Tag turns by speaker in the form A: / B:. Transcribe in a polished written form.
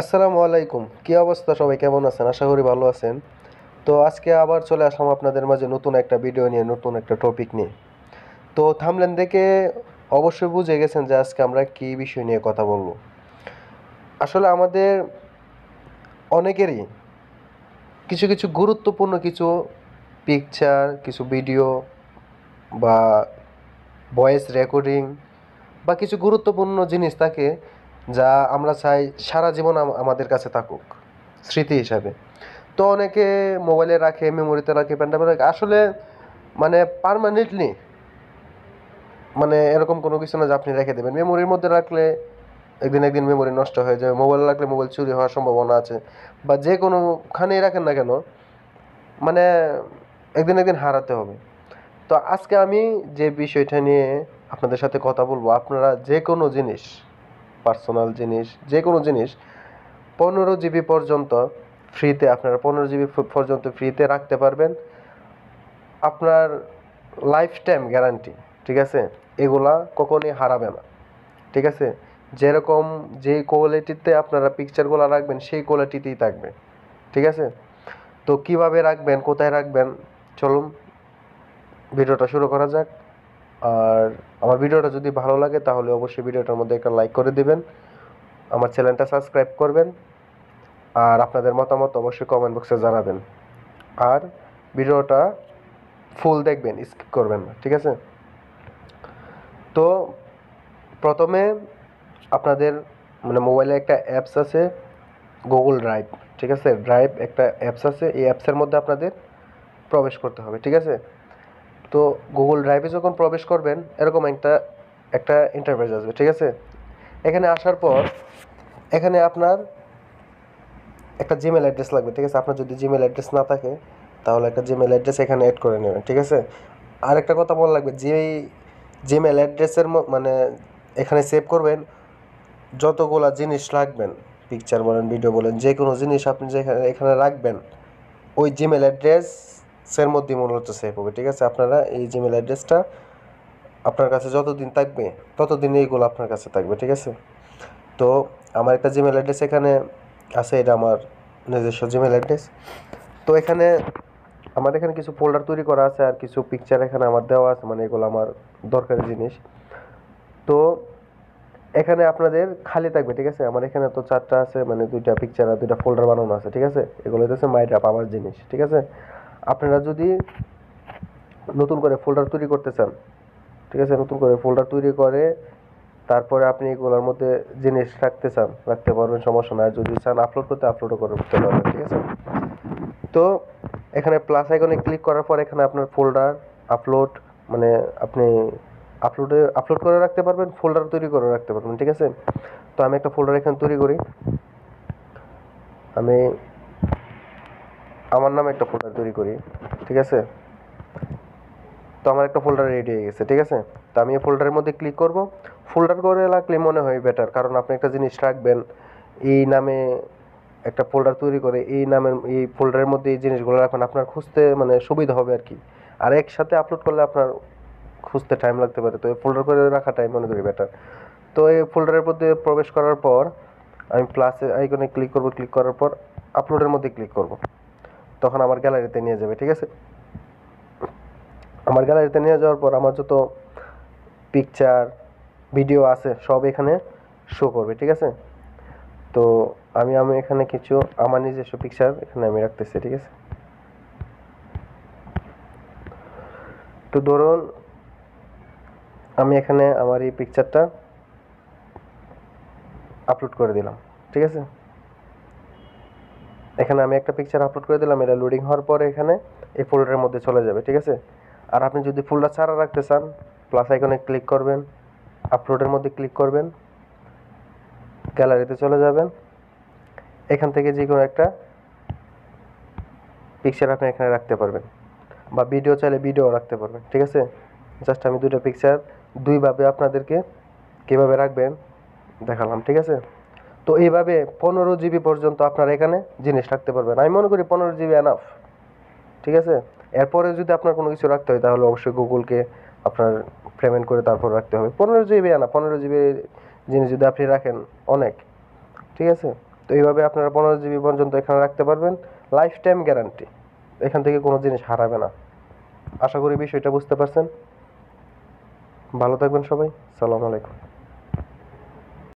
A: আসসালামু আলাইকুম। কি অবস্থা, সবাই কেমন আছেন? আশা করি ভালো আছেন। তো আজকে আবার চলে আসলাম আপনাদের মাঝে নতুন একটা ভিডিও নিয়ে, নতুন একটা টপিক নিয়ে। তো থাম্বনেল দেখে অবশ্যই বুঝে গেছেন যে আজকে আমরা কি বিষয় নিয়ে কথা বলবো। আসলে আমাদের অনেকেরই কিছু কিছু গুরুত্বপূর্ণ কিছু পিকচার, কিছু ভিডিও বা ভয়েস রেকর্ডিং বা কিছু গুরুত্বপূর্ণ জিনিস থাকে, যা আমরা চাই সারা জীবন আমাদের কাছে থাকুক স্মৃতি হিসাবে। তো অনেকে মোবাইলে রাখে, মেমোরিতে রাখে, পেনড্রাইভে রাখে। আসলে মানে পার্মানেন্টলি মানে এরকম কোনো কিছু না যে আপনি রেখে দেবেন। মেমোরির মধ্যে রাখলে একদিন একদিন মেমোরি নষ্ট হয়ে যাবে। মোবাইল রাখলে মোবাইল চুরি হওয়ার সম্ভাবনা আছে। বা যে কোনোখানেই রাখেন না কেন, মানে একদিন একদিন হারাতে হবে। তো আজকে আমি যে বিষয়টা নিয়ে আপনাদের সাথে কথা বলবো, আপনারা যে কোনো জিনিস, পার্সোনাল জিনিস, যে কোনো জিনিস 15 জিবি পর্যন্ত ফ্রিতে, আপনারা 15 জিবি পর্যন্ত ফ্রিতে রাখতে পারবেন। আপনার লাইফ টাইম গ্যারান্টি, ঠিক আছে? এগুলা কখনোই হারাবে না, ঠিক আছে? যেরকম যে কোয়ালিটিতে আপনারা পিকচারগুলো রাখবেন সেই কোয়ালিটিতেই থাকবে, ঠিক আছে? তো কিভাবে রাখবেন, কোথায় রাখবেন, চলুন ভিডিওটা শুরু করা যাক। আর আমার ভিডিওটা যদি ভালো লাগে তাহলে অবশ্যই ভিডিওটার মধ্যে একটা লাইক করে দিবেন, আমার চ্যানেলটা সাবস্ক্রাইব করবেন, আর আপনাদের মতামত অবশ্যই কমেন্ট বক্সে জানাবেন। আর ভিডিওটা ফুল দেখবেন, স্কিপ করবেন না, ঠিক আছে? তো প্রথমে আপনাদের মানে মোবাইলে একটা অ্যাপস আছে, গুগল ড্রাইভ, ঠিক আছে? ড্রাইভ একটা অ্যাপস আছে, এই অ্যাপসের মধ্যে আপনাদের প্রবেশ করতে হবে, ঠিক আছে? তো গুগল ড্রাইভে যখন প্রবেশ করবেন এরকম একটা একটা ইন্টারফেস আসবে, ঠিক আছে? এখানে আসার পর এখানে আপনার একটা জিমেল অ্যাড্রেস লাগবে, ঠিক আছে? আপনার যদি জিমেল অ্যাড্রেস না থাকে তাহলে একটা জিমেল অ্যাড্রেস এখানে অ্যাড করে নেবেন, ঠিক আছে? আর একটা কথা বলা লাগবে, যেই জিমেল অ্যাড্রেসের মানে এখানে সেভ করবেন যতগুলা জিনিস রাখবেন, পিকচার বলেন, ভিডিও বলেন, যে কোনো জিনিস আপনি যেখানে এখানে রাখবেন ওই জিমেল অ্যাড্রেসের মধ্যে মূলত সেভ হবে, ঠিক আছে? আপনারা এই জিমেল অ্যাড্রেসটা আপনার কাছে যতদিন থাকবে ততদিন এইগুলো আপনার কাছে থাকবে, ঠিক আছে? তো আমার একটা জিমেল অ্যাড্রেস এখানে আছে, এটা আমার নিজস্ব জিমেল অ্যাড্রেস। তো এখানে আমার এখানে কিছু ফোল্ডার তৈরি করা আছে আর কিছু পিকচার এখানে আমার দেওয়া আছে, মানে এগুলো আমার দরকারি জিনিস। তো এখানে আপনাদের খালি থাকবে, ঠিক আছে? আমার এখানে তো 4টা আছে, মানে 2টা পিকচার আর 2টা ফোল্ডার বানানো আছে, ঠিক আছে? এগুলো হচ্ছে মাই ড্রাফট, আমার জিনিস, ঠিক আছে? আপনারা যদি নতুন করে ফোল্ডার তৈরি করতে চান, ঠিক আছে, নতুন করে ফোল্ডার তৈরি করে তারপরে আপনি এগুলোর মধ্যে জিনিস রাখতে চান, রাখতে পারবেন, সমস্যা নাই। আর যদি চান আপলোড করতে, আপলোডও করতে পারবেন, ঠিক আছে? তো এখানে প্লাস আইকনে ক্লিক করার পর এখানে আপনার ফোল্ডার আপলোড, মানে আপনি আপলোড করে রাখতে পারবেন, ফোল্ডার তৈরি করে রাখতে পারবেন, ঠিক আছে? তো আমি একটা ফোল্ডার এখানে তৈরি করি, আমি আমার নামে একটা ফোল্ডার তৈরি করি, ঠিক আছে? তো আমার একটা ফোল্ডার রেডি হয়ে গেছে, ঠিক আছে? তো আমি এই ফোল্ডারের মধ্যে ক্লিক করব। ফোল্ডার করে রাখলে মনে হয় বেটার, কারণ আপনি একটা জিনিস রাখবেন এই নামে, একটা ফোল্ডার তৈরি করে এই নামের এই ফোল্ডারের মধ্যে এই জিনিসগুলো রাখবেন, আপনার খুঁজতে মানে সুবিধা হবে আর কি। আর একসাথে আপলোড করলে আপনার খুঁজতে টাইম লাগতে পারে, তো এই ফোল্ডার করে রাখাটাই মনে করি বেটার। তো এই ফোল্ডারের মধ্যে প্রবেশ করার পর আমি প্লাস আইকনে ক্লিক করব, ক্লিক করার পর আপলোডের মধ্যে ক্লিক করব, তখন আমার গ্যালারিতে নিয়ে যাবে, ঠিক আছে? আমার গ্যালারিতে নিয়ে যাওয়ার পর আমার যত পিকচার, ভিডিও আছে সব এখানে শো করবে, ঠিক আছে? তো আমি আমি এখানে কিছু আমার নিজস্ব পিকচার এখানে আমি রাখতেছি, ঠিক আছে? তো ধরুন আমি এখানে আমার এই পিকচারটা আপলোড করে দিলাম, ঠিক আছে? এখানে আমি একটা পিকচার আপলোড করে দিলাম, এটা লোডিং হওয়ার পরে এখানে এই ফোল্ডারের মধ্যে চলে যাবে, ঠিক আছে? আর আপনি যদি ফোল্ডার ছাড়া রাখতে চান, প্লাস আইকনে ক্লিক করবেন, আপলোডের মধ্যে ক্লিক করবেন, গ্যালারিতে চলে যাবেন, এখান থেকে যে কোনো একটা পিকচার আপনি এখানে রাখতে পারবেন, বা ভিডিও চাইলে ভিডিও রাখতে পারবেন, ঠিক আছে? জাস্ট আমি দুটো পিকচার দুইভাবে আপনাদেরকে কীভাবে রাখবেন দেখালাম, ঠিক আছে? তো এইভাবে 15 জিবি পর্যন্ত আপনারা এখানে জিনিস রাখতে পারবেন। আমি মনে করি 15 জিবি এনাফ, ঠিক আছে? এরপরে যদি আপনার কোনো কিছু রাখতে হয় তাহলে অবশ্যই গুগলকে আপনার পেমেন্ট করে তারপর রাখতে হবে। 15 জিবি এনাফ, 15 জিবি জিনিস যদি আপনি রাখেন অনেক, ঠিক আছে? তো এইভাবে আপনারা 15 জিবি পর্যন্ত এখানে রাখতে পারবেন, লাইফ টাইম গ্যারান্টি, এখান থেকে কোনো জিনিস হারাবে না। আশা করি বিষয়টা বুঝতে পারছেন। ভালো থাকবেন সবাই, সালাম আলাইকুম।